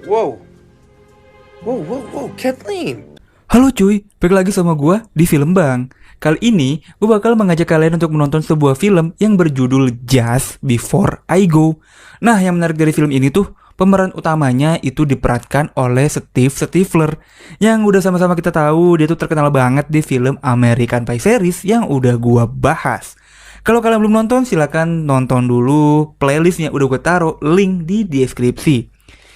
Whoa. Whoa, Kathleen. Halo cuy, balik lagi sama gua di Film Bang. Kali ini, gue bakal mengajak kalian untuk menonton sebuah film yang berjudul Just Before I Go. Nah, yang menarik dari film ini tuh, pemeran utamanya itu diperankan oleh Steve Stifler, yang udah sama-sama kita tahu dia tuh terkenal banget di film American Pie series yang udah gua bahas. Kalau kalian belum nonton, silakan nonton dulu, playlistnya udah gue taruh link di deskripsi.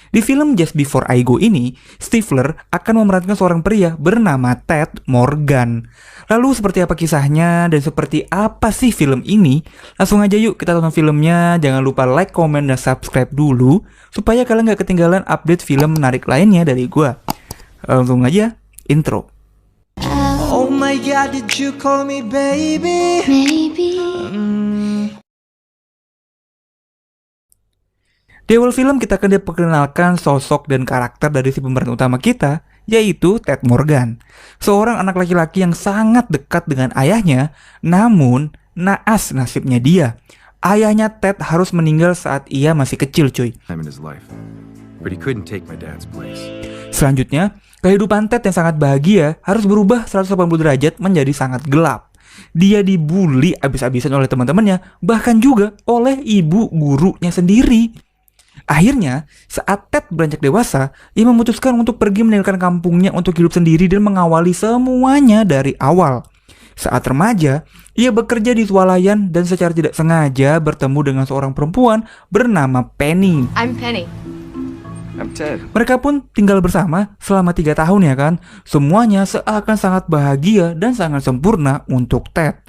Di film Just Before I Go ini, Stifler akan memerankan seorang pria bernama Ted Morgan. Lalu seperti apa kisahnya dan seperti apa sih film ini? Langsung aja yuk kita tonton filmnya. Jangan lupa like, comment, dan subscribe dulu supaya kalian gak ketinggalan update film menarik lainnya dari gua. Langsung aja, intro. Oh my God, did you call me baby? Maybe. Di awal film kita akan diperkenalkan sosok dan karakter dari si pemeran utama kita, yaitu Ted Morgan. Seorang anak laki-laki yang sangat dekat dengan ayahnya, namun naas nasibnya dia. Ayahnya Ted harus meninggal saat ia masih kecil cuy. Time in his life, but he couldn't take my dad's place. Selanjutnya, kehidupan Ted yang sangat bahagia harus berubah 180 derajat menjadi sangat gelap. Dia dibully abis-abisan oleh teman-temannya, bahkan juga oleh ibu gurunya sendiri. Akhirnya, saat Ted beranjak dewasa, ia memutuskan untuk pergi meninggalkan kampungnya untuk hidup sendiri dan mengawali semuanya dari awal. Saat remaja, ia bekerja di swalayan dan secara tidak sengaja bertemu dengan seorang perempuan bernama Penny. I'm Penny. I'm Ted. Mereka pun tinggal bersama selama 3 tahun ya kan. Semuanya seakan sangat bahagia dan sangat sempurna untuk Ted.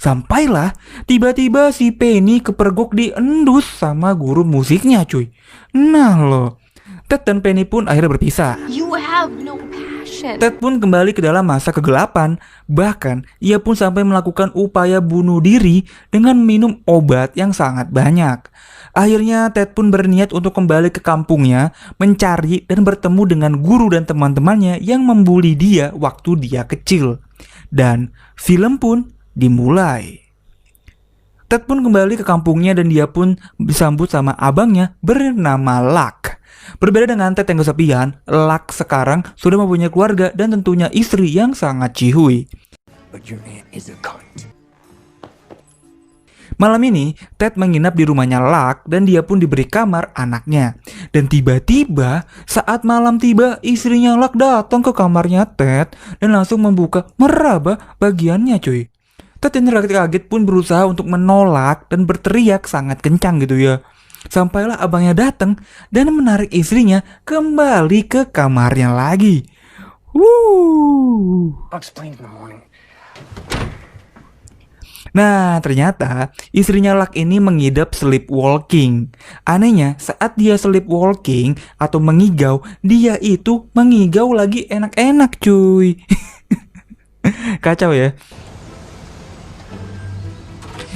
Sampailah tiba-tiba si Penny kepergok diendus sama guru musiknya cuy. Nah loh, Ted dan Penny pun akhirnya berpisah. You have no passion. Ted pun kembali ke dalam masa kegelapan. Bahkan ia pun sampai melakukan upaya bunuh diri dengan minum obat yang sangat banyak. Akhirnya Ted pun berniat untuk kembali ke kampungnya, mencari dan bertemu dengan guru dan teman-temannya yang membuli dia waktu dia kecil. Dan film pun dimulai. Ted pun kembali ke kampungnya dan dia pun disambut sama abangnya bernama Luck. Berbeda dengan Ted yang kesepian, Luck sekarang sudah mempunyai keluarga dan tentunya istri yang sangat cihuy. But your aunt is a cunt. Malam ini, Ted menginap di rumahnya Luck dan dia pun diberi kamar anaknya. Dan tiba-tiba, saat malam tiba, istrinya Luck datang ke kamarnya Ted dan langsung membuka meraba bagiannya cuy. Ted yang kaget pun berusaha untuk menolak dan berteriak sangat kencang gitu ya. Sampailah abangnya datang dan menarik istrinya kembali ke kamarnya lagi. I'll explain in the morning. Nah, ternyata istrinya Luck ini mengidap sleepwalking. Anehnya, saat dia sleepwalking atau mengigau, dia itu mengigau lagi enak-enak cuy. Kacau ya.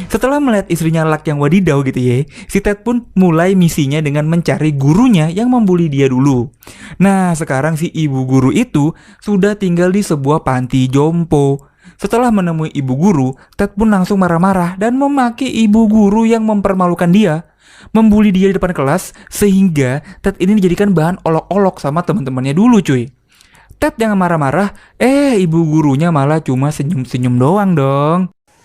Setelah melihat istrinya Luck yang wadidaw gitu ya, si Ted pun mulai misinya dengan mencari gurunya yang membuli dia dulu. Nah, sekarang si ibu guru itu sudah tinggal di sebuah panti jompo. Setelah menemui ibu guru, Ted pun langsung marah-marah dan memaki ibu guru yang mempermalukan dia, membuli dia di depan kelas, sehingga Ted ini dijadikan bahan olok-olok sama teman-temannya dulu cuy. Ted yang marah-marah, ibu gurunya malah cuma senyum-senyum doang dong.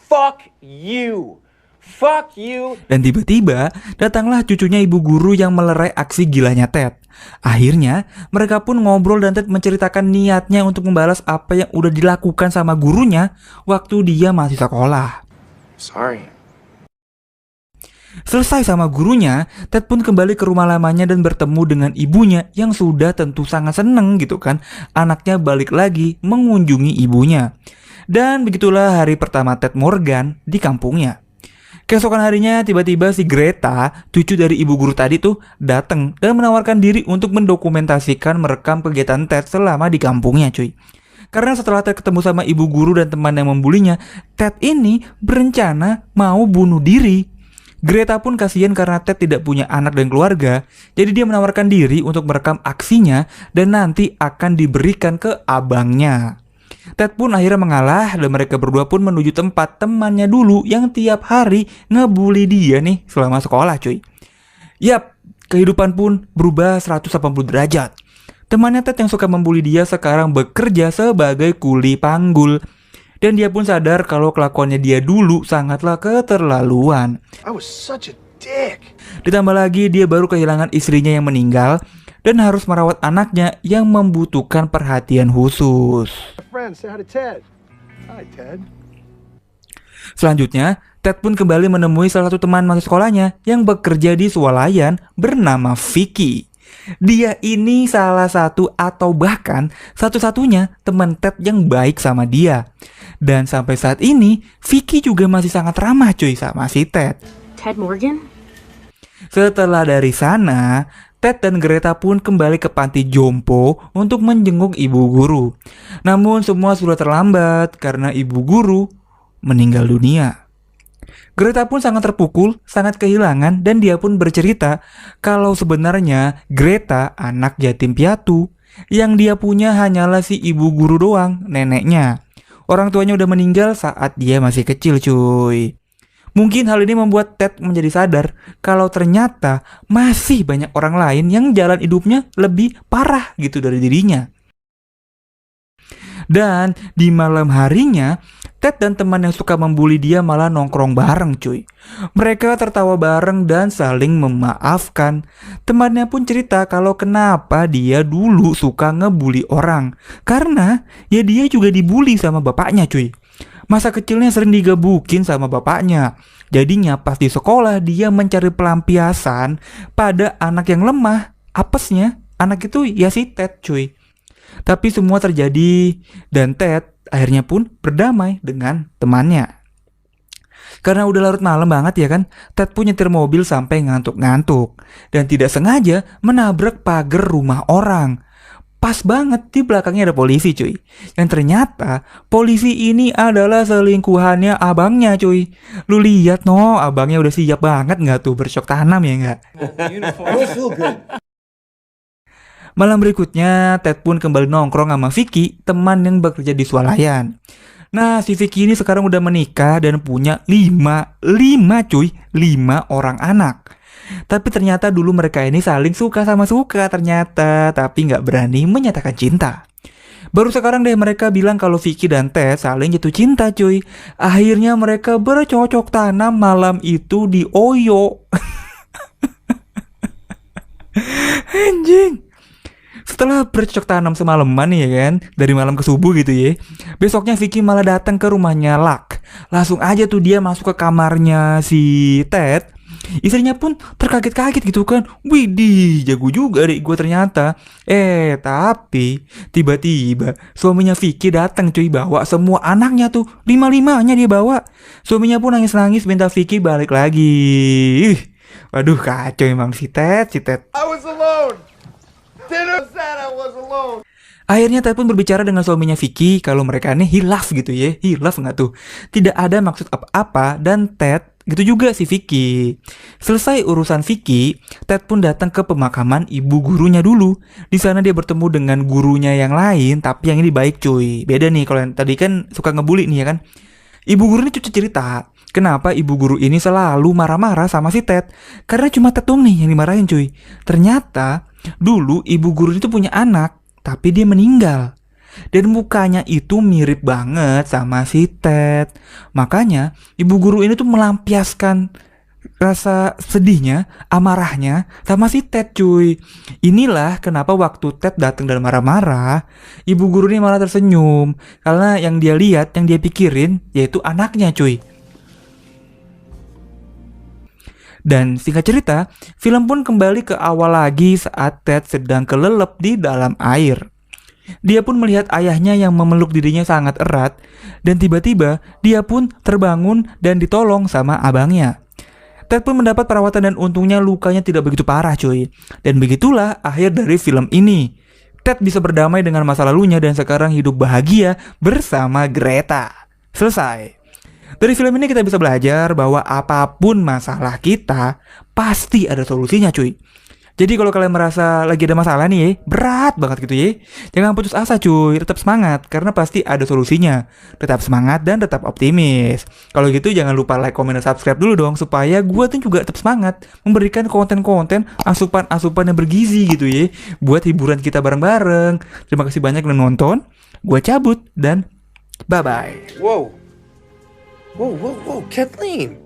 Fuck you. Fuck you. Dan tiba-tiba datanglah cucunya ibu guru yang melerai aksi gilanya Ted. Akhirnya mereka pun ngobrol dan Ted menceritakan niatnya untuk membalas apa yang udah dilakukan sama gurunya waktu dia masih sekolah. Sorry. Selesai sama gurunya, Ted pun kembali ke rumah lamanya dan bertemu dengan ibunya yang sudah tentu sangat seneng gitu kan. Anaknya balik lagi mengunjungi ibunya. Dan begitulah hari pertama Ted Morgan di kampungnya. Keesokan harinya tiba-tiba si Greta, cucu dari ibu guru tadi tuh datang dan menawarkan diri untuk mendokumentasikan merekam kegiatan Ted selama di kampungnya cuy. Karena setelah Ted ketemu sama ibu guru dan teman yang membulinya, Ted ini berencana mau bunuh diri. Greta pun kasihan karena Ted tidak punya anak dan keluarga, jadi dia menawarkan diri untuk merekam aksinya dan nanti akan diberikan ke abangnya. Ted pun akhirnya mengalah dan mereka berdua pun menuju tempat temannya dulu yang tiap hari ngebully dia nih selama sekolah cuy. Yap, kehidupan pun berubah 180 derajat. Temannya Ted yang suka membuli dia sekarang bekerja sebagai kuli panggul. Dan dia pun sadar kalau kelakuannya dia dulu sangatlah keterlaluan. I was such a dick. Ditambah lagi dia baru kehilangan istrinya yang meninggal dan harus merawat anaknya yang membutuhkan perhatian khusus. My friend, say hi to Ted. Hi, Ted. Selanjutnya, Ted pun kembali menemui salah satu teman masa sekolahnya yang bekerja di swalayan bernama Vicky. Dia ini salah satu atau bahkan satu-satunya teman Ted yang baik sama dia. Dan sampai saat ini, Vicky juga masih sangat ramah cuy sama si Ted. Ted Morgan? Setelah dari sana, Ted dan Greta pun kembali ke panti jompo untuk menjenguk ibu guru. Namun semua sudah terlambat karena ibu guru meninggal dunia. Greta pun sangat terpukul, sangat kehilangan, dan dia pun bercerita kalau sebenarnya Greta anak yatim piatu. Yang dia punya hanyalah si ibu guru doang, neneknya. Orang tuanya udah meninggal saat dia masih kecil cuy. Mungkin hal ini membuat Ted menjadi sadar kalau ternyata masih banyak orang lain yang jalan hidupnya lebih parah gitu dari dirinya. Dan di malam harinya, Ted dan teman yang suka membuli dia malah nongkrong bareng cuy. Mereka tertawa bareng dan saling memaafkan. Temannya pun cerita kalau kenapa dia dulu suka ngebully orang. Karena ya dia juga dibully sama bapaknya cuy. Masa kecilnya sering digebukin sama bapaknya. Jadinya pas di sekolah dia mencari pelampiasan pada anak yang lemah. Apesnya anak itu ya si Ted cuy. Tapi semua terjadi dan Ted akhirnya pun berdamai dengan temannya. Karena udah larut malam banget ya kan, Ted pun nyetir mobil sampai ngantuk-ngantuk. Dan tidak sengaja menabrak pagar rumah orang. Pas banget di belakangnya ada polisi cuy. Yang ternyata polisi ini adalah selingkuhannya abangnya cuy. Lu lihat no, abangnya udah siap banget gak tuh bercocok tanam ya gak? Malam berikutnya Ted pun kembali nongkrong sama Vicky, teman yang bekerja di swalayan. Nah si Vicky ini sekarang udah menikah dan punya 5 orang anak. Tapi ternyata dulu mereka ini saling suka sama suka ternyata, tapi gak berani menyatakan cinta. Baru sekarang deh mereka bilang kalau Vicky dan Ted saling jatuh cinta cuy. Akhirnya mereka bercocok tanam malam itu di Oyo. Anjing. Setelah bercocok tanam semalaman ya kan, dari malam ke subuh gitu ya, besoknya Vicky malah datang ke rumahnya Luck. Langsung aja tuh dia masuk ke kamarnya si Ted. Istrinya pun terkaget-kaget gitu kan. Widih, jago juga deh gue ternyata. Tapi tiba-tiba suaminya Vicky datang cuy, bawa semua anaknya tuh, 5-5-nya dia bawa. Suaminya pun nangis-nangis minta Vicky balik lagi. Waduh kacau emang si Ted. I was alone. Dinner said I was alone. Akhirnya Ted pun berbicara dengan suaminya Vicky kalau mereka ini hilaf gitu ya. Hilaf nggak tuh? Tidak ada maksud apa-apa dan Ted gitu juga si Vicky. Selesai urusan Vicky, Ted pun datang ke pemakaman ibu gurunya dulu. Di sana dia bertemu dengan gurunya yang lain, tapi yang ini baik cuy. Beda nih kalau yang tadi kan suka ngebully nih ya kan. Ibu guru ini cerita kenapa ibu guru ini selalu marah-marah sama si Ted. Karena cuma Ted doang nih yang dimarahin cuy. Ternyata dulu ibu guru itu punya anak, tapi dia meninggal. Dan mukanya itu mirip banget sama si Ted. Makanya ibu guru ini tuh melampiaskan rasa sedihnya, amarahnya sama si Ted cuy. Inilah kenapa waktu Ted datang dan marah-marah, ibu guru ini malah tersenyum. Karena yang dia lihat, yang dia pikirin yaitu anaknya cuy. Dan singkat cerita, film pun kembali ke awal lagi saat Ted sedang kelelep di dalam air. Dia pun melihat ayahnya yang memeluk dirinya sangat erat. Dan tiba-tiba dia pun terbangun dan ditolong sama abangnya. Ted pun mendapat perawatan dan untungnya lukanya tidak begitu parah cuy. Dan begitulah akhir dari film ini. Ted bisa berdamai dengan masa lalunya dan sekarang hidup bahagia bersama Greta. Selesai. Dari film ini kita bisa belajar bahwa apapun masalah kita pasti ada solusinya cuy. Jadi kalau kalian merasa lagi ada masalah nih ya, berat banget gitu ya, jangan putus asa cuy, tetap semangat karena pasti ada solusinya. Tetap semangat dan tetap optimis. Kalau gitu jangan lupa like, comment, dan subscribe dulu dong supaya gue tuh juga tetap semangat memberikan konten-konten asupan-asupan yang bergizi gitu ya buat hiburan kita bareng-bareng. Terima kasih banyak udah nonton. Gue cabut dan bye-bye. Whoa. Whoa, Kathleen.